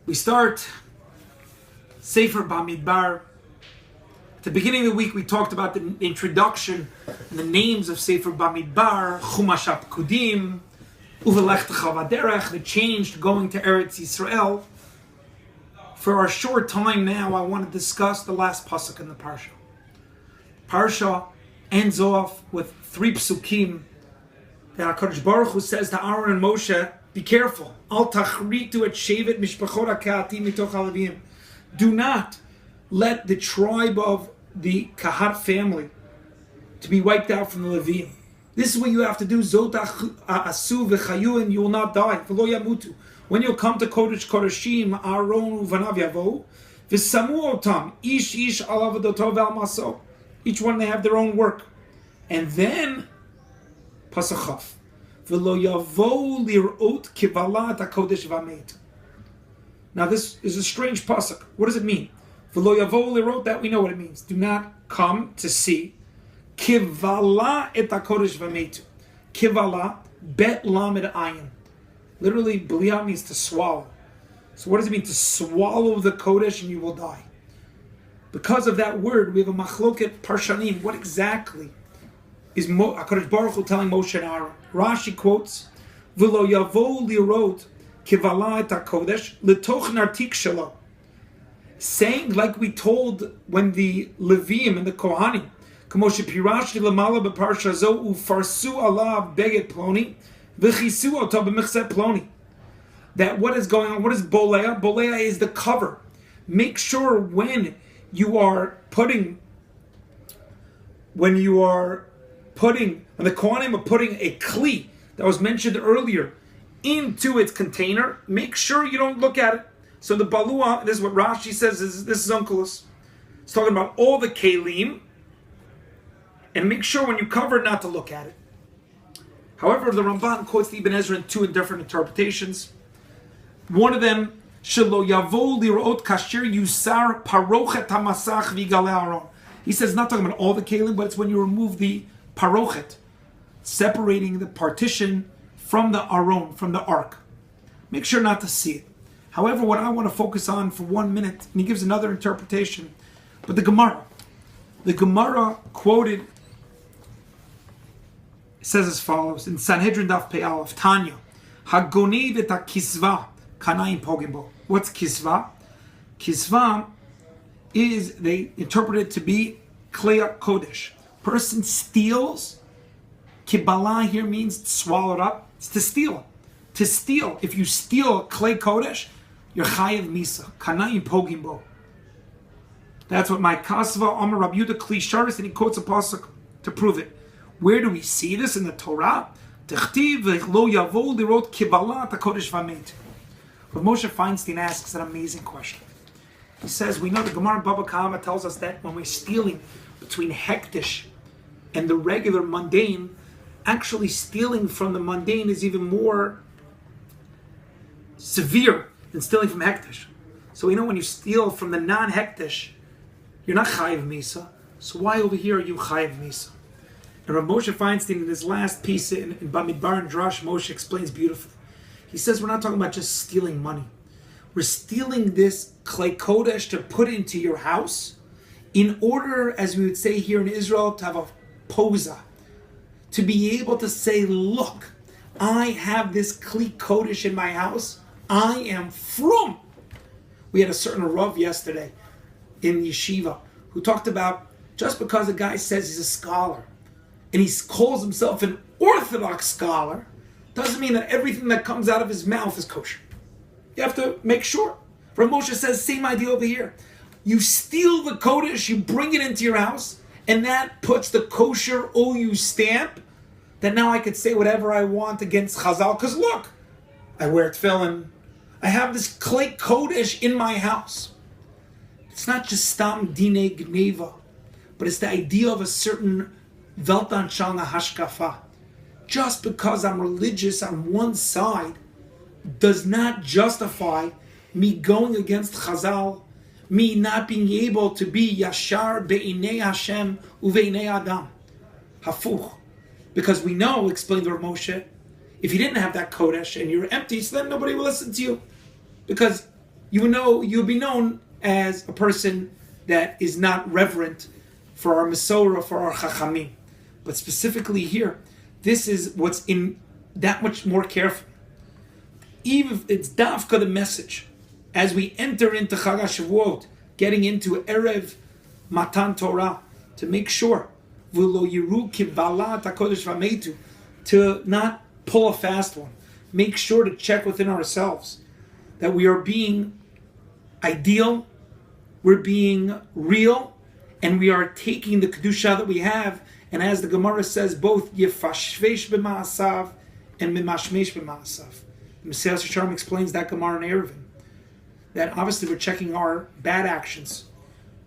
We start Sefer Bamidbar. At the beginning of the week, we talked about the introduction and the names of Sefer Bamidbar, Chumash Kudim, Uvelech Derech, the change going to Eretz Yisrael. For our short time now, I want to discuss the last pasuk in the Parsha. Parsha ends off with 3 psukim that HaKadosh Baruch Hu says to Aaron and Moshe, be careful. Al tachritu et shevet mishpachot ha'kehatim mitoch haLevim. Do not let the tribe of the Kahat family to be wiped out from the Levim. This is what you have to do. Zot asu v'chayu, and you will not die. V'lo yamutu. When you'll come to Kodesh Kodeshim, Aaron uvanav yavo, v'samu otam, ish al avodato v'al maso. Each one, they have their own work. And then, Pasachaf. V'lo yavo lirot kivalat HaKodesh v'amet. Now this is a strange pasuk. What does it mean? V'lo yavo lirot, that we know what it means. Do not come to see. Kivala et HaKodesh v'amet. Kivala, bet lamed ayin. Literally, B'liah means to swallow. So what does it mean? To swallow the Kodesh and you will die. Because of that word, we have a machloket parshanim. What exactly is HaKadosh Baruch Hu telling Moshe and Aaron? Rashi quotes, V'lo yavo lirot kivala et HaKodesh l'toch nartik shelo. Saying, like we told when the Levim and the Kohanim, K'mo shepirashti l'mala b'parsha zo ufarsu alav beged ploni, v'chisu oto b'michzeh ploni. That what is going on? What is bolea? Bolea is the cover. Make sure when the Kohanim are putting a kli that was mentioned earlier into its container, make sure you don't look at it. So the balua, this is what Rashi says, this is Unkelus. It's talking about all the kelim, and make sure when you cover it not to look at it. However, the Ramban quotes the Ibn Ezra in 2 different interpretations. One of them, Shelo yavo lirot kasher yusar parochet hamasach v'gale Aaron. He says, not talking about all the kelim, but it's when you remove the parochet, separating the partition from the Aron, from the ark. Make sure not to see it. However, what I want to focus on for 1 minute, and he gives another interpretation, but the Gemara quoted says as follows in Sanhedrin Daf Pei Aleph, Tanya, Hagonev et kisva kanayim pogimbo. What's kisva? Kisva is, they interpret it to be klei kodesh. Person steals. Kibbalah here means swallow it up. It's to steal. To steal. If you steal klei kodesh, you're chayev misa. Kanayim pogimbo. That's what my kasva Amar Rabbi Yehuda Kli Sharis, and he quotes a pasuk to prove it. Where do we see this in the Torah? Techtiv v'lo yavo lirot kivalat HaKodesh v'amet. But Moshe Feinstein asks an amazing question. He says, we know the Gemara Baba Kama tells us that when we're stealing between hektish and the regular mundane, actually stealing from the mundane is even more severe than stealing from hektish. So we know when you steal from the non-hektish, you're not chayiv misa. So why over here are you chayiv misa? And Rav Moshe Feinstein, in his last piece in Bamidbar and Drash, Moshe explains beautifully. He says we're not talking about just stealing money. We're stealing this klei kodesh to put into your house in order, as we would say here in Israel, to have a posa. To be able to say, look, I have this klei kodesh in my house. I am from. We had a certain Rav yesterday in Yeshiva who talked about just because a guy says he's a scholar and he calls himself an Orthodox scholar, doesn't mean that everything that comes out of his mouth is kosher. You have to make sure. Rav Moshe says, same idea over here. You steal the kodesh, you bring it into your house, and that puts the kosher OU stamp that now I could say whatever I want against Chazal, because look, I wear tefillin, I have this klei kodesh in my house. It's not just stam dine gneva, but it's the idea of a certain Weltanschauung hashkafa. Just because I'm religious on one side does not justify me going against Chazal, me not being able to be yashar be'inei Hashem uve'inei Adam. Hafuch. Because we know, explained Rav Moshe, if you didn't have that kodesh and you're empty, so then nobody will listen to you. Because you'll be known as a person that is not reverent for our Masorah, for our Chachamim. But specifically here, this is what's in that much more careful. Even if it's dafka the message, as we enter into Chag HaShavuot, getting into Erev Matan Torah, to make sure to not pull a fast one. Make sure to check within ourselves that we are being ideal, we're being real, and we are taking the Kedusha that we have, and as the Gemara says, both Yefashvesh b'ma'asav and Mimashmesh b'ma'asav. The Mesilas Yesharim explains that Gemara in Eruvin, that obviously we're checking our bad actions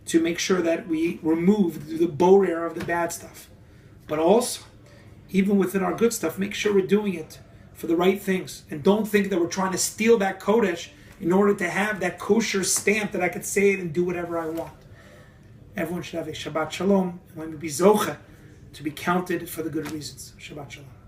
to make sure that we remove the borer of the bad stuff. But also, even within our good stuff, make sure we're doing it for the right things. And don't think that we're trying to steal that Kodesh in order to have that kosher stamp that I could say it and do whatever I want. Everyone should have a Shabbat Shalom, and when we be Zocha, to be counted for the good reasons. Shabbat Shalom.